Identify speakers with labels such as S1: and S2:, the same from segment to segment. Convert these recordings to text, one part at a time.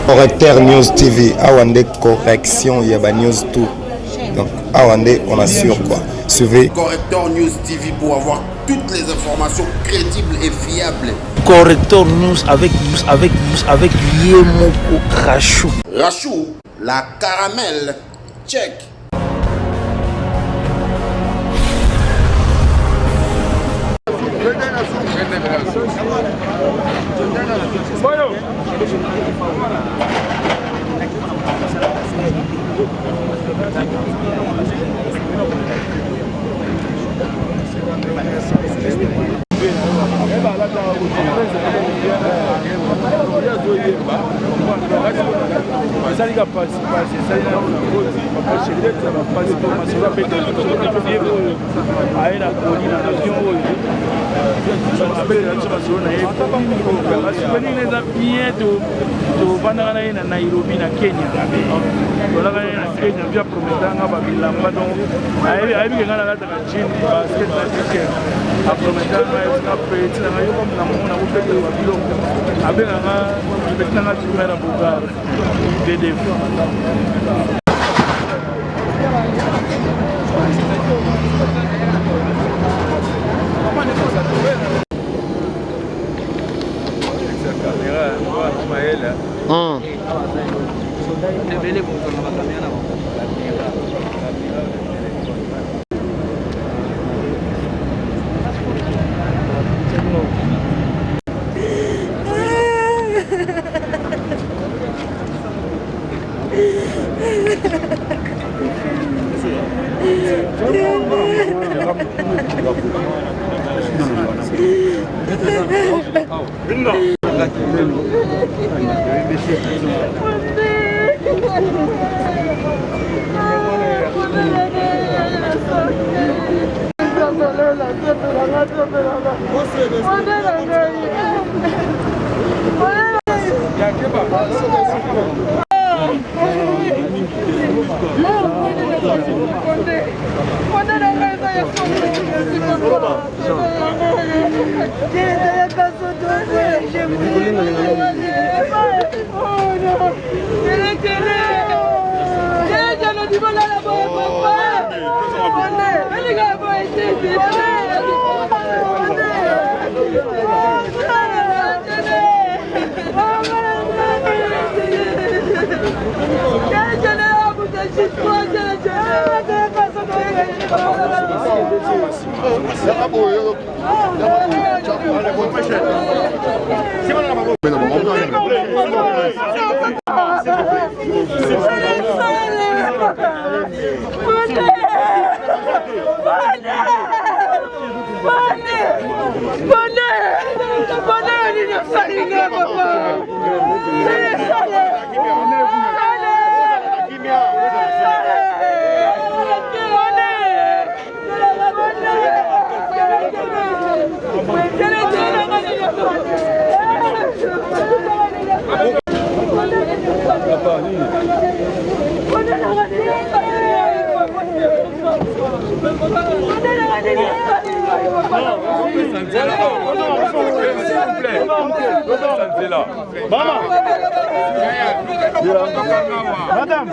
S1: Correcteur News TV, Awande correction, il y a news tout. Donc Awande, on assure quoi. Suivez
S2: Correcteur News TV pour avoir toutes les informations crédibles et fiables.
S3: Correcteur News avec Yemoko Rachou.
S2: Rachou, la caramel, check.
S4: Nairobi na Kenya. Voilà na Kenya via prometanga babilamba donc ayebi ngana lata ka chini basket na ticket. A prometanga esa petit na yo comme na mona ko pete babilo. Abenga nga petit na tumera bugar. Dede. Madame,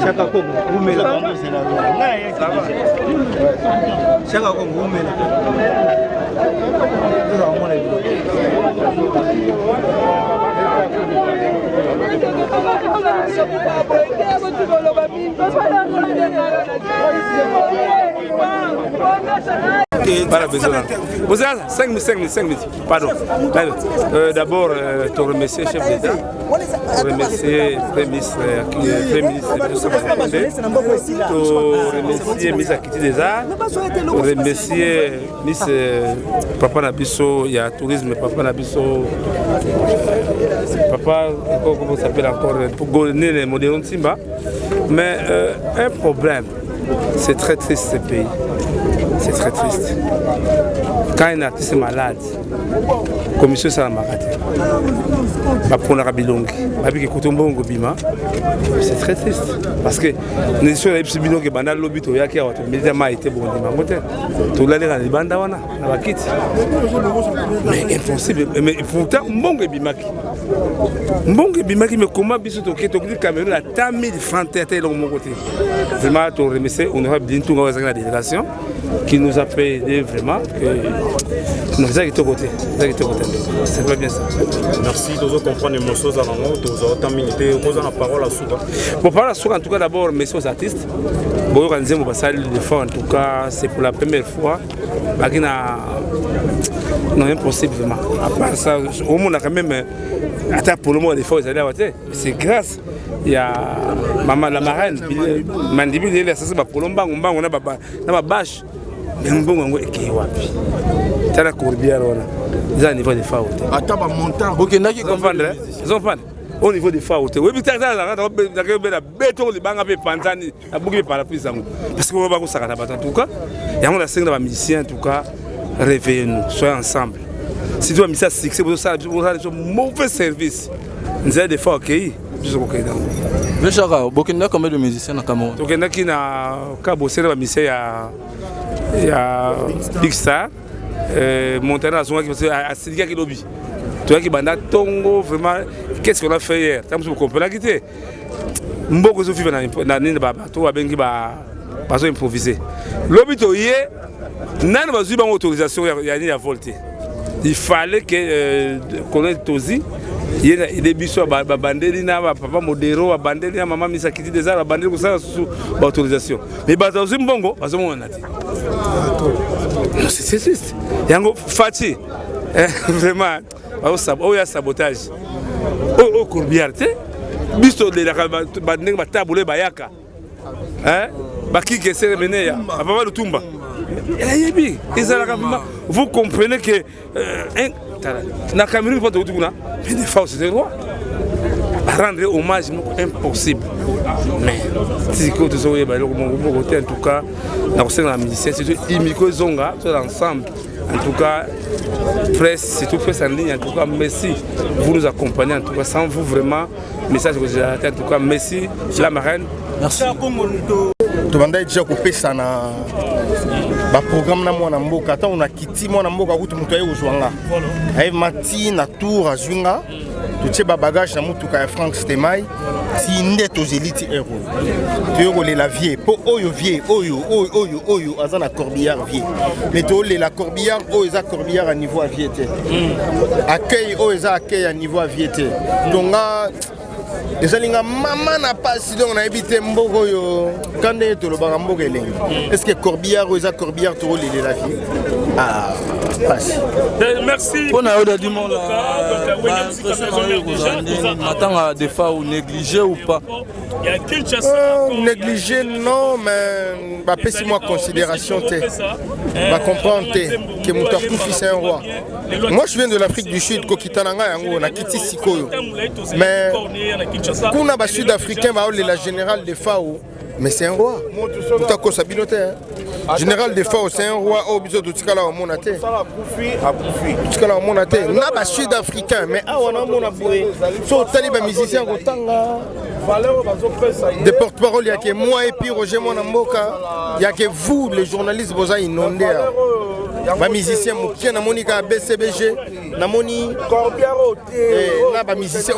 S4: Chaka Congo, Oumela. Chaka Congo, Oumela.
S5: Pas la besoin. Vous avez 5 minutes. Pardon. D'abord, te remercier, chef d'État. Te remercier, Premier ministre, te remercier, ministre Akiti des Arts. Te remercier, ministre Papa Nabiso, il y a tourisme, Papa Nabiso. Papa, comment ça s'appelle encore, pour gouverner les modérons de Simba. Mais un problème, c'est très triste ce pays. c'est très triste. Quand un artiste est malade, commission ça m'a raté. C'est très triste. Parce que nous sommes les petits bilons qui sont lobby, qui ont été bon. Mais impossible. Mais pourtant, Mbongo Bimaki. Mbongo Bimaki, mais comment Bissou Toké, Toké Cameroun a tant mis de francs tête de mon côté. Vraiment, on remercie honorable Dintou dans la délégation qui nous a payé vraiment. Nous avons été côté. C'est pas bien ça.
S6: Merci de comprendre les morceaux à l'angle, de autant militer, posant la parole à Souka.
S5: Pour parler à Souka, en tout cas, d'abord, merci aux artistes. Pour organiser mon passage de fois, en tout cas, c'est pour la première fois. Non, impossible vraiment. À part ça, au monde a quand même. Attends, pour le moment, des fois, c'est grâce. Il y a maman la marraine, Mandibi, il est assassin pour le banc, on a bâche. Mais on va qui wapi. T'as la courbière, ils ont un niveau de faute.
S2: Attends, montant.
S5: Ok, ils comprennent. Au niveau des fautes. Oui, mais t'as la béton, les banques à Panzani, à bouger par la puissance. Parce qu'on va pas ça en tout cas. Il y a un cinq de musiciens, en tout cas, réveillez-nous, soyez ensemble. Si tu as mis ça, c'est que c'est un mauvais service. Nous avons des fois accueillis.
S7: Mais Chara, il y a combien de musiciens dans le Cameroun?
S5: Donc, il y a qui a musiciens, il y a Big Star, Montana, à Sidika qui lobby. Tu vois qui banda Tongo, vraiment, qu'est-ce qu'on a fait hier? Tu comprends la quitter. Mboko Sofi dans l'île bateau, à Bengi va improviser. Lobby to hier, n'a pas eu d'autorisation, il y a volté. Il fallait que qu'on ait tosi. Il y a des bisous à Bandeli, papa Modero, à Bandeli, maman Misa Kiti des Arabes, à Bandeli, pour ça, sous autorisation. Mais Bataouzi Mbongo, parce que moi on a dit. C'est triste. Il y a un Fati. Vraiment, il y a sabotage. Oh, Courbiarte. Bisto de la Bandeli, Taboulé, Bayaka. Baki qui s'est revenu, Papa de Tumba. Vous comprenez que. Na Cameroun, mais des fois, c'est roi. Rendre hommage, impossible. Mais si vous avez en tout cas, dans la musicienne, c'est Imiko Zonga, tout l'ensemble. En tout cas, presse, c'est tout presse en ligne. En tout cas, merci. Vous nous accompagnez. En tout cas, sans vous, vraiment, message que j'ai raté. En tout cas, merci. La marraine.
S7: Merci.
S1: Tu vas déjà couper ça na programme na mwana mboka ata on a kiti mwana mboka kutu mutu aye ozwanga ay mati na tour azwinga tu ba bagage na mutuka ya Frank Stemai ti ndeto zeliti ero tu le la vie po oyo vie oyo azana corbillard vie mais to le la corbillard o eza corbillard à niveau aviété accueil o eza accueil à niveau aviété donc les alinga maman n'a pas si donc on a évité mboko yo quand on est le barambo est-ce que corbillard ou eza corbillard to le la vie ah passe
S4: merci
S7: on a eu du monde attends des fois ou négligé ou pas
S1: négligé non mais bah pèse moi considération te bah comprendre que mon top fils est un roi. Moi je viens de l'Afrique du Sud kokitananga yango na kiti sikoyo mais kuna ba sud-africain ba la général de Fao mais c'est un roi mutako sabinote général de Fao c'est un roi au biso de tikala au monate tikala au monate na ba sud-africain mais awana mona boye so taliba musicien kotanga des porte-parole, il y a que moi et puis Roger Monamboka, il y a que vous, les journalistes, vous avez inondé. Les musiciens, je suis Monica BCBG, Namoni, les musiciens,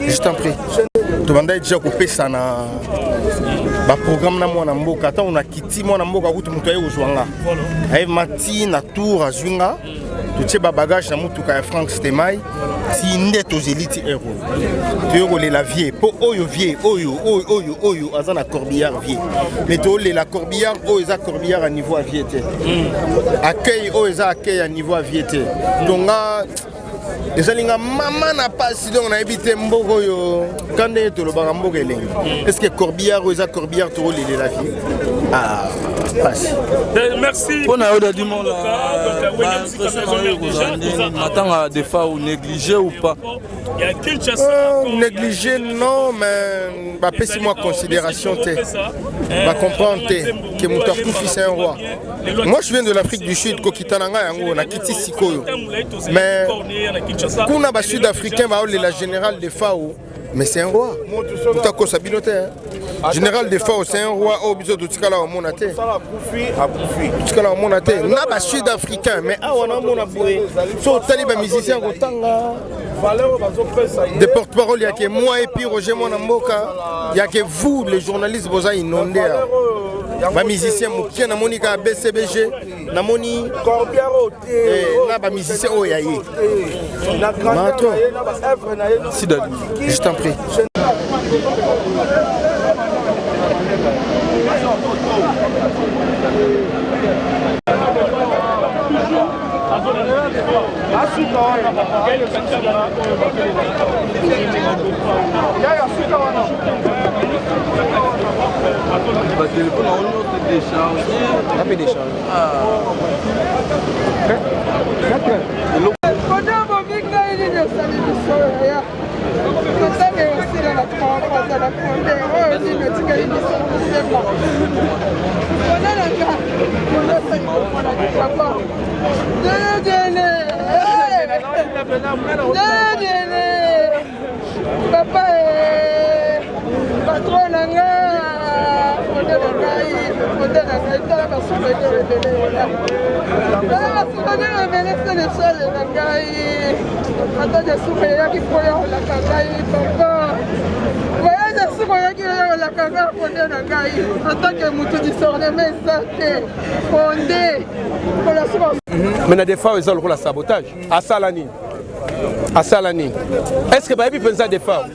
S1: je t'en prie. Tu vas déjà couper ça na programme na mwana mboka ata on a kiti mwana mboka kutu mutu aye ozwanga ay mati na tour azwinga tu ba bagage na mutuka ya Frank Stemai ti ndeto zeliti ero tu le la vie po oyo azana corbillard vie mais to le la corbillard o eza corbillard à niveau aviété accueil o eza accueil à niveau aviété donc les alinga maman n'a pas si donc on a évité mboko yo quand on est le barambo est-ce que corbillard ou eza corbillard to le la vie Ah, passe.
S4: Merci.
S7: On a dit mon attends des fois ou négligé ou pas.
S1: Négligé non, mais moi considération comprendre que mon fils est un roi. Moi je viens de l'Afrique du Sud, Kokitananga yango na kiti sikoyo. Mais kuna ba sud-africain ba la général de FAO, mais c'est un roi. Mutako sabinote. Général de FAO c'est un roi au biso de tikala au monate. Tikala au monate. Na ba sud-africain mais awana mona boye. So taliba musicien kotanga. Des porte-parole, il n'y a que moi et puis Roger Monamboka. Il n'y a que vous, les journalistes, vous avez inondé. Les musiciens, je Monika BCBG, Namoni, les musiciens, oh, y'a yé. Je t'en prie.
S8: Papa patron nanga
S9: mais des fois ils ont le sabotage à Salani. Est-ce que Baïbi pense à des fois?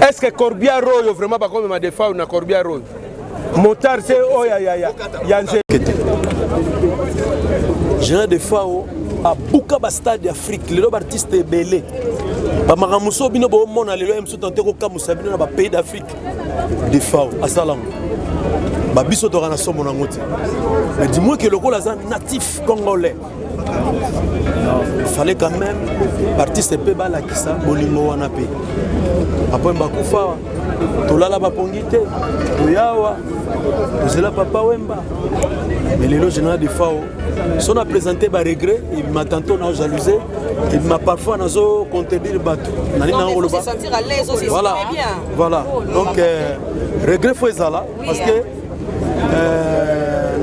S9: Est-ce que Corbia Royo vraiment pas comme des fois ou na Corbia Royo? Motard c'est oh ya
S10: Gérard des fois à Bukaba Stade d'Afrique, les artistes belé. Bamaramuso bino bo mona lelo emso tante ko kamusa bino na ba pays d'Afrique. Des fois à Salam. Ba biso to kana somo na ngoti. Mais dis-moi que le rôle est natif congolais. Il fallait quand même l'artiste peut bala kisa bolingo wana pe. Après mbakufa tolala bapongite toyawa tozela papa wemba. Mais les général de FAO si on a présenté des regrets, il m'a tantôt jalousé, il m'a parfois contredire bateau.
S11: Non, mais faut se sentir à l'aise aussi,
S10: voilà.
S11: C'est bien.
S10: Voilà, donc regret faut ça là, parce que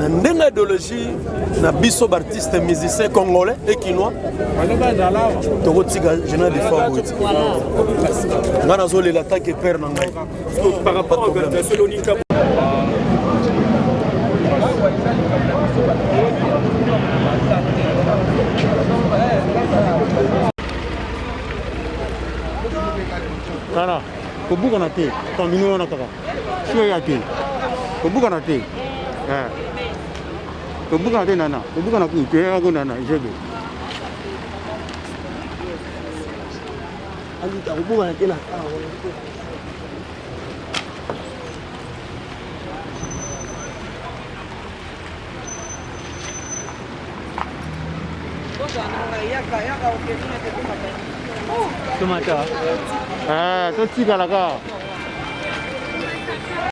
S10: dans l'idéologie, na biso artistes musiciens congolais et quinois, général de FAO. Nga nazole l'attaque et perd nangai. Par rapport à Thessalonica.
S12: Voilà, au bout qu'on a été, quand nous on a été, au bout qu'on a été, au bout qu'on a été, nana, au bout qu'on a été, au bout qu'on a été, au bout qu'on a été,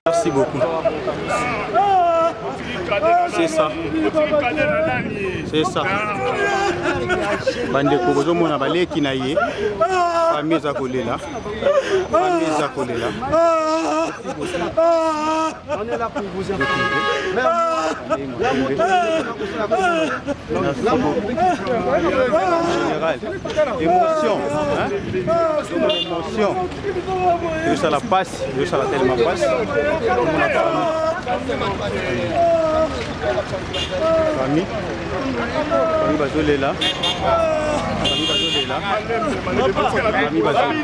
S10: Merci beaucoup. C'est ça. C'est ça. Bande kozo mona baleki na ye. Famille za kolela. Famille za kolela. On est là pour vous écouter. Général. Émotion, hein? Émotion. Ça la passe, ça la tellement passe. Famille Bazolé là. Famille Bazolé là. Famille Bazolé.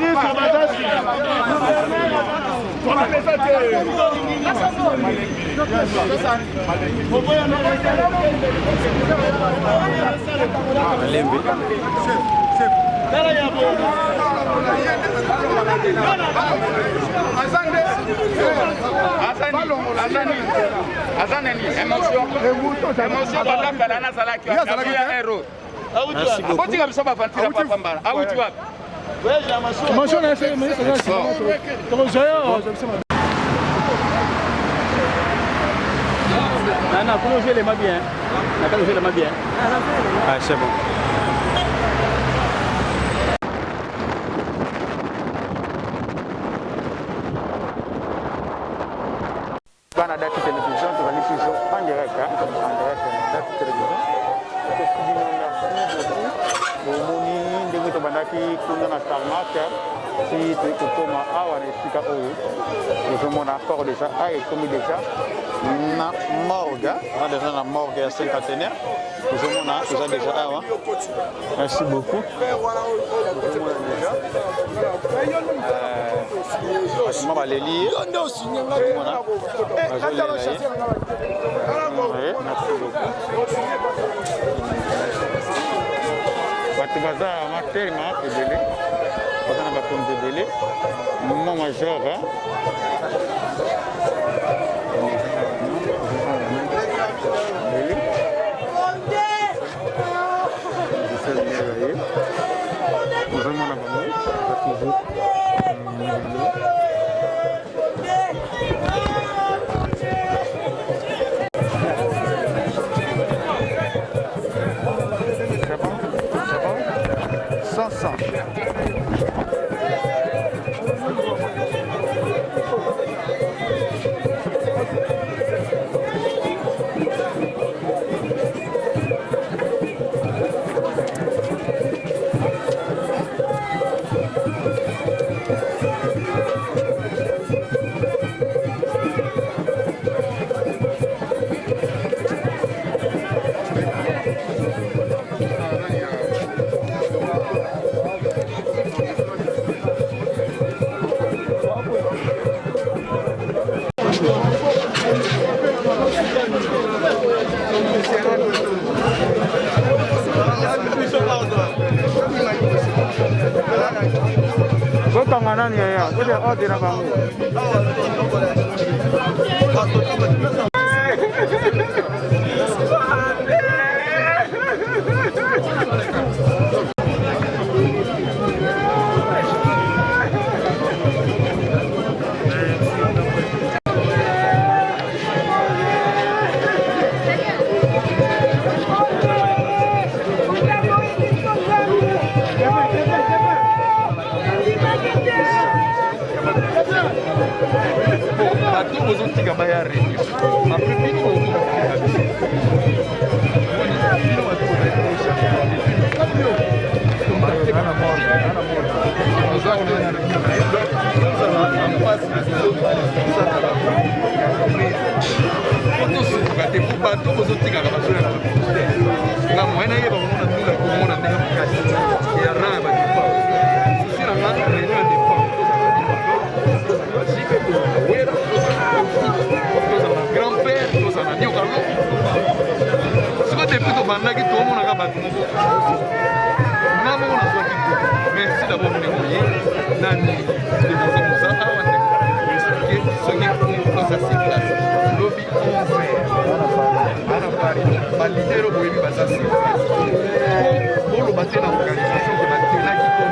S12: C'est bon.
S8: Canada Télévision, tu vas aller toujours en direct, Dati Télévision. Si tu es comme awa n'explique pas où mon accord déjà a été commis déjà na morgue, on a déjà la morgue à 5 caténaires. Nous avons déjà awa. Merci beaucoup. On va les lire. Merci beaucoup. Batubaza amateur ma tebele bazana bakonze bele moment majeur Merci d'avoir venu. balidero boyebi bazasi boloba te na organisation ke batelaki to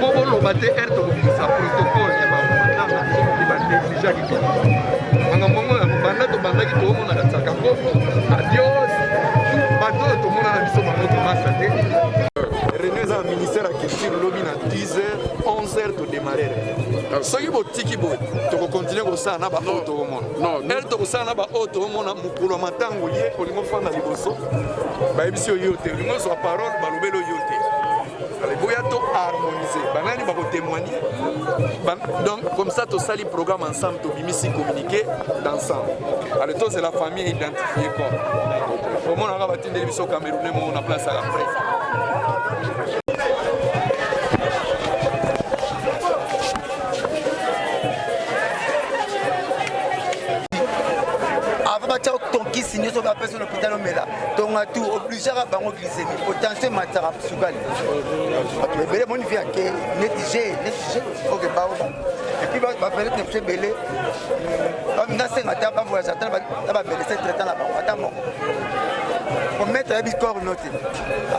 S8: po boloba te ere tokobimisa protocole ya bamatanga ebanegligaki te mangamongo ya kobanda tobandaki tomonaka tsaka kopo adios bato oyo tomona na biso bango tomasa te René eza na ministère ya culture lobi na 10h 11h todémarere soki botiki boye tokokontinue kosala na baoyo tokomona ere tokosala na baoyo tokomona mokolo ya matango ye olingo ofanda liboso bayebisi yo te olingo ozwa parole balobeli oyo te boya to harmoniser banani bakotémoigner donc comme ça tosali programme ensemble tobimisi communiquer d'ensemble alors to c'est la famille identifiée comme omonaka batindeli biso camerounais mo na place ya après
S13: bakisi nyonso bapesa na hôpital omela tonga tout obligé à bango glycémie potentiel matara sukali ebele moni via ke netige ok baoba et puis bapelete nepuse ebele nasenga ta bavoyage ata na babelese traitant na bango ata moko pour mettre un corps noté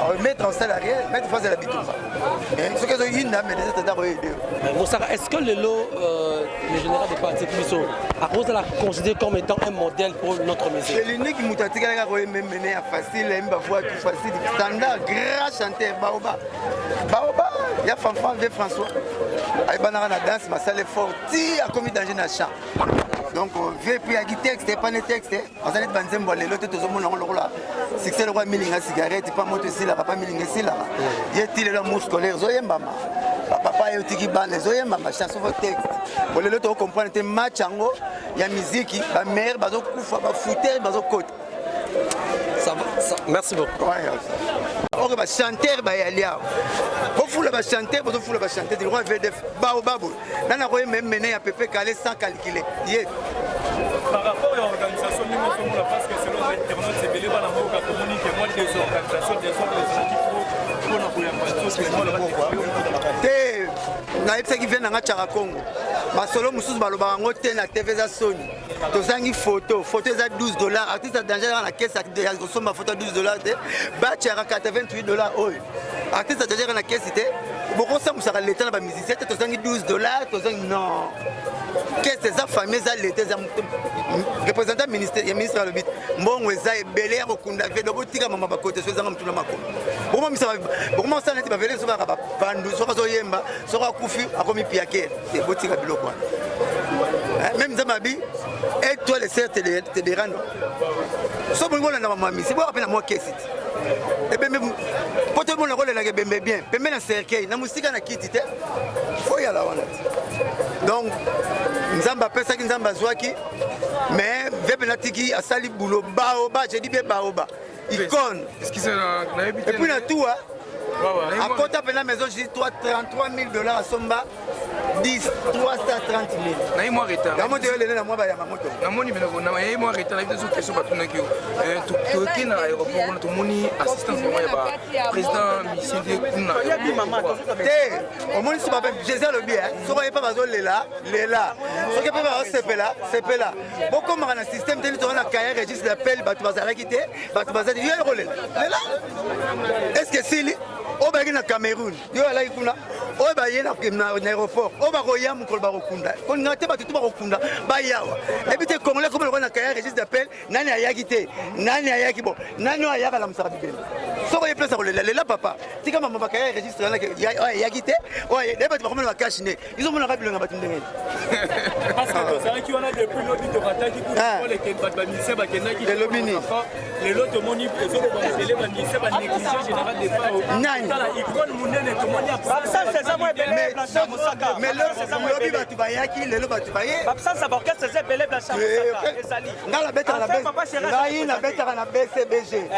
S13: remettre en salarié mettre face à la bitumba ce que j'ai une dame mais c'est d'abord
S10: est-ce que le général de parti Biso à cause de la considéré comme étant un modèle pour notre musée?
S13: C'est l'unique moutatika qui a même mené à facile, même voix tout facile, standard, grand chanteur, Baoba. Baoba, il y a Fanfan avec François. Il y a la danse, ma salle est forte, il a commis danger dans le champ. Donc, vieux puis il y a des textes, pas des textes. On s'est dit que l'autre, tout le monde là. Si c'est le roi Milinga cigarette, pas moi aussi là, papa Milinga ici là. Il y a des mots scolaires, Zoyembama. Papa est au Tikiban, Zoyembama, chanson votre texte. Pour les autres, on comprend que match en haut, il y a musique, la mère, bazo koufa, fouter, bazo côte.
S10: Ça va, merci beaucoup.
S13: On va chanter, bah y a. Vous foule va chanter, vous foule va chanter. Du roi VDF, baobabou. Là, on a même mené à peu près calé sans calculer.
S4: Par rapport à l'organisation, nous sommes là parce que selon l'internet, c'est belé dans la mort à communiquer moi des organisations, des autres qui pour
S13: nayebi qui vient na ngachaka Congo masolo mususu baloba ngo te na TV za Sony tozangi photo eza $12 artiste danger na caisse ya kosomba photo $12 te batch ya $88 oyo artiste danger na caisse te bokosa musaka l'état na ba musicien te tozangi $12 tozangi non qu'est-ce que ça famille ça l'état za représentant ministère à l'obit mbongo eza ebele ya kokunda vedo botika mama bakote so ezanga mutuna makolo boma misa boma sana ti bavele so ba bandu so kazo yemba so ka kufi akomi piake te botika biloko même zamabi et toi les certes te derando so bongo na mama misi bo apena mo kesiti et ben poto mo na kolela ke bembe bien pembe na cercueil na musika na kiti te faut y aller wana donc nzamba pesa ki nzamba zwaki mais vebenatiki asali boulot baoba j'ai dit bien baoba icône et puis na tout à côté de la maison j'ai dit $33 000 à Somba 10 330 000
S5: na moi retard
S13: na moto yele na moi ba ya mamoto
S5: na moni bino na moi retard na biso question batuna ki to kina aéroport na to moni assistance moi ba président mission de kuna
S13: ya bi mama te o moni so ba Jésus le bien so ba pas bazo lela so ke pas sepela boko mara na système te to na carrière registre d'appel batu bazala kité batu bazali yo rolela lela est-ce que si o ba na Cameroun yo ala ikuna o ba yena na aéroport o ba ko yam ko ba ko kunda ko ngate ba tutu ba ko kunda ba yawa et puis te congolais comme le na carrière registre d'appel nani ayaki bon nani ayaka la musaka bibeli so ko yepesa ko lela papa tika mama ba carrière registre na ayaki te o ya ba ko na cash ne ils ont mon rabilo na batu ndenge
S4: parce que ça qui on a depuis l'autre de rataki pour les ba ministère ba kenaki les lots moni so ko ba les ba ministère ba négligence générale des femmes
S13: nani
S4: la icône munene to moni
S10: absence c'est moi belé blanchard Moussaka
S13: mais le batu bayaki le batu baye
S10: absence ça orchestre c'est belé blanchard Moussaka ezali
S13: ngala beta na ngai na beta na BCBG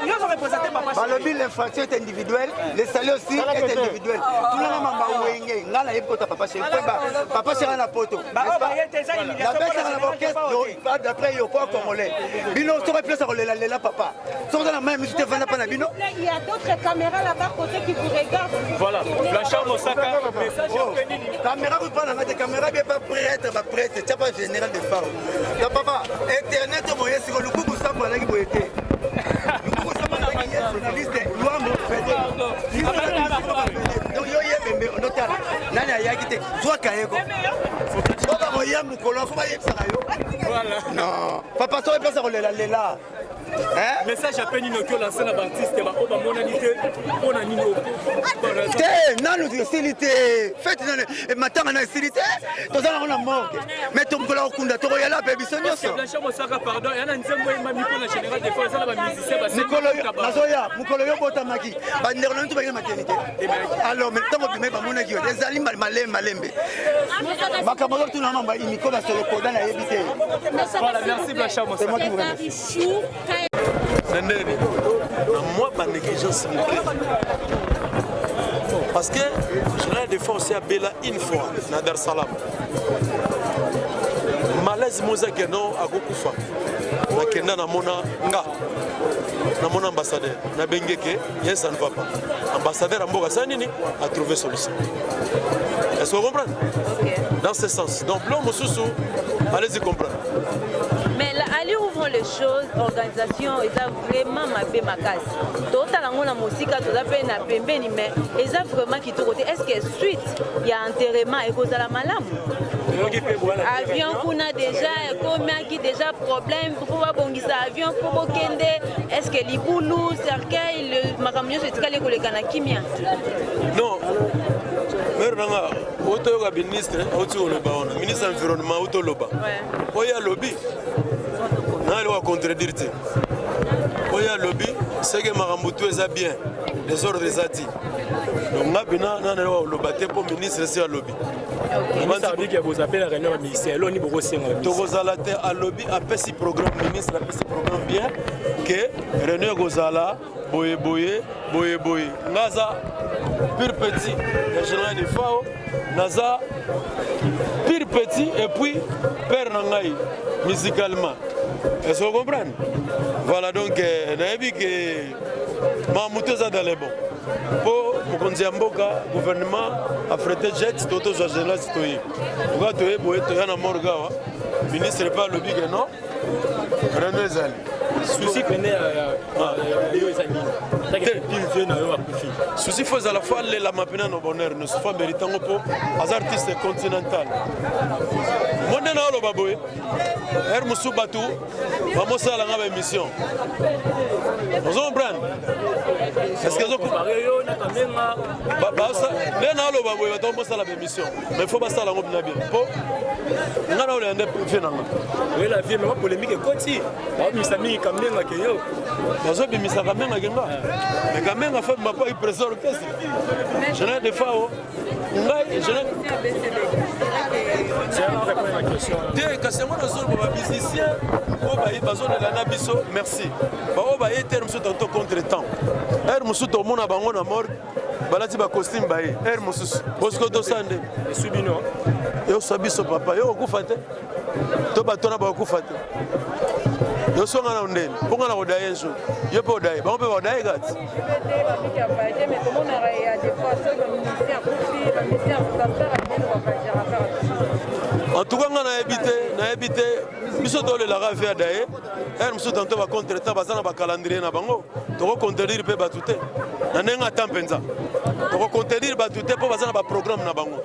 S10: ils ont représenté papa
S13: balobi l'infraction est individuelle le salaire aussi est individuel tout le monde mamba wenge ngala yebota papa chez papa chez na poto
S10: ba bayete ça humiliation
S13: la beta na orchestre d'après yo quoi congolais bino so replace ko lela papa so dans la main musique vana pas na bino
S11: il y a d'autres caméras là-bas côté qui vous regardent.
S4: Voilà, Blanchard Moussaka, message
S13: caméra vous parle avec des caméras bien pas prêtre, c'est pas général de phare. Donc papa, internet moyen sur le coup ça pour aller boiter. Le coup ça pour aller journaliste, loi mon fait. Donc yo yembe on nota. Nani ayakite, toi kayeko. Baba moyen mukolo faut pas yebsa yo. Voilà. Non, papa toi place à lela.
S4: Message à peine inokyo lancé na baptiste ba oba monalité on a nino
S13: te nanu facilité faites et matanga na facilité tozala on a mort mais ton kola okunda to yala pe bisonyo so
S4: Blanchard Moussaka pardon yana nzembo mami pour la général des forces la ba musicien ba
S13: Nikolo nazoya mukolo yo bota maki ba ndero ntu ba maternité alors mais tant que ba mona ki les alim malembe makamolo tu na mamba imikola solo koda na yebité
S4: voilà merci Blanchard Moussaka
S10: moi pas négligence parce que je l'ai défoncé à Bela une fois na Dar Salam malaise Mozakeno à Gokufa nakenda namona nga namona ambassadeur nabengeke ye ça ne va pas ambassadeur ya mboka sa nini a trouvé solution. Est-ce que vous comprenez? Dans ce sens donc blo mosusu allez-y comprendre.
S14: Mais là, allez ouvrons les choses, organisation, ils ont vraiment ma bé ma case. Total on a musique, tout ça fait na pembeni mais ils ont vraiment qui tout côté. Est-ce que suite il y a enterrement et cause à la malam? Avion qu'on a déjà combien qui déjà problème pour pouvoir bongisa avion pour kende. Est-ce que liboulou cercueil le makamyo c'est calé ko le kana kimia?
S10: Non. Meranga auto yoga ministre auto loba on ministre environnement auto loba. Oya lobby. Na le wa contredire te. Oya lobby c'est que makambutu eza bien. Les ordres des ati. Donc ngabina na le wa loba te pour ministre c'est lobby.
S15: Ça veut dire que vous appelez la réunion ministère là ni beaucoup senga.
S10: Tokozala te a lobby apesi programme ministre apesi programme bien que réunion gozala boye boye boye boye. Ngaza pire petit le général de FAO naza pire petit et puis père nangai musicalement. Est-ce que vous comprenez? Voilà donc naebi que Mamouto za dans les bons. Pour mokonzi mboka gouvernement a frété jet toto za général citoyen. Pourquoi tu es boye to yana morga wa ministre pas le big non? René Zali.
S15: Souci pene yo ezali.
S10: Souci faut à la fois la mapina no bonheur nous sommes méritants pour les artistes continental. Monde na lo baboy. Er musu batu vamos à la émission. Vous comprenez? Est-ce que vous comprenez? Les na lo baboy vamos à la émission. Mais faut pas ça la ngobina bien. Po ngana ole ande fenanga.
S15: Oui la vie mais polémique est côté. Ba misami kamenga ke yo.
S10: Bazo bimisa kamenga kenga. Mais quand même, fait ma pas présent orchestre. Je n'ai des fois. Merci. Contre-temps. Balati ba costume baye er mususu bosko to sande
S15: subino
S10: yo sabiso papa yo okufate to batona ba okufate yo songa na ndeni ponga na odaye nso yo pe odaye ba pe odaye gati en tout cas na habité biso to le la rave daye er musu tanto ba contre temps bazana ba calendrier na bango to ko contredire pe batute na nenga tampenza to ko contredire batute po bazana ba programme na bango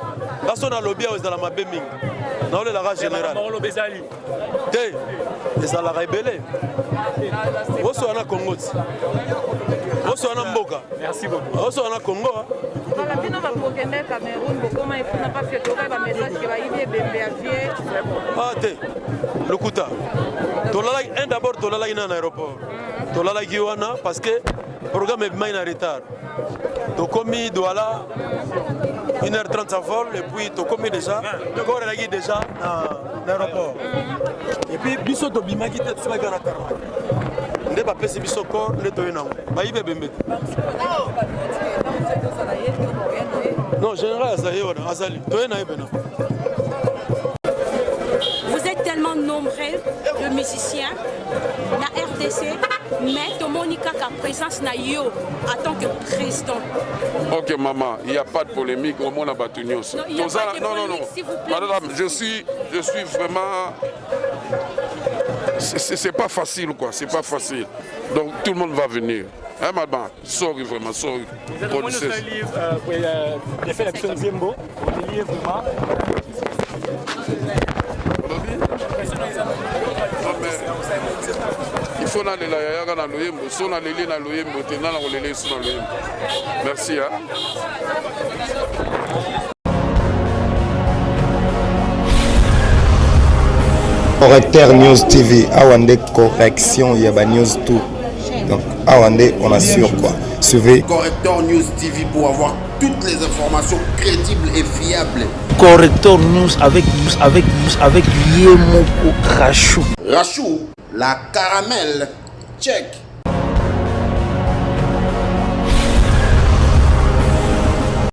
S10: baso na lobby aux la mabe mingi na le la rage général te eza la rebelle oso na Congo oso na mboka
S15: merci beaucoup
S10: oso na Congo
S14: voilà bino ba kokende Cameroun bokoma ifuna parce que toka ba message que ba ibe bembe avier
S10: ah te lokuta tolala un d'abord tolala ina na aéroport tolala giwana parce que programme est en retard tokomi Douala 1h30 à vol et puis tokomi déjà corps la déjà na aéroport et puis biso to bimaki te tsuma kana karma nde ba pesi biso corps nde to yena ba ibe bembe non général azali to yena ibena.
S16: Vous êtes tellement nombreux de musiciens, la RDC, mais Tomonika a présence na yo en tant que président.
S17: Ok maman, il n'y a pas de polémique, au moins la Batunios.
S16: Non, il n'y a pas de polémique, s'il vous plaît.
S17: Madame, je suis vraiment... C'est pas facile quoi, c'est pas facile. Donc tout le monde va venir. Hein madame, sorry vraiment, sorry.
S15: Vous avez fait l'action de Zembo, vous avez vraiment...
S17: Il faut aller là, dans l'Oyembo. Si on a les dans l'Oyembo, on a les sur l'Oyembo. Merci.
S18: Correcteur News TV, Awande correction, il y a news tout. Donc Awande, on assure quoi. Suivez
S2: Correcteur News TV pour avoir toutes les informations crédibles et fiables.
S3: Correcteur News avec Yemoko Rachou.
S2: Rachou, la caramel, check.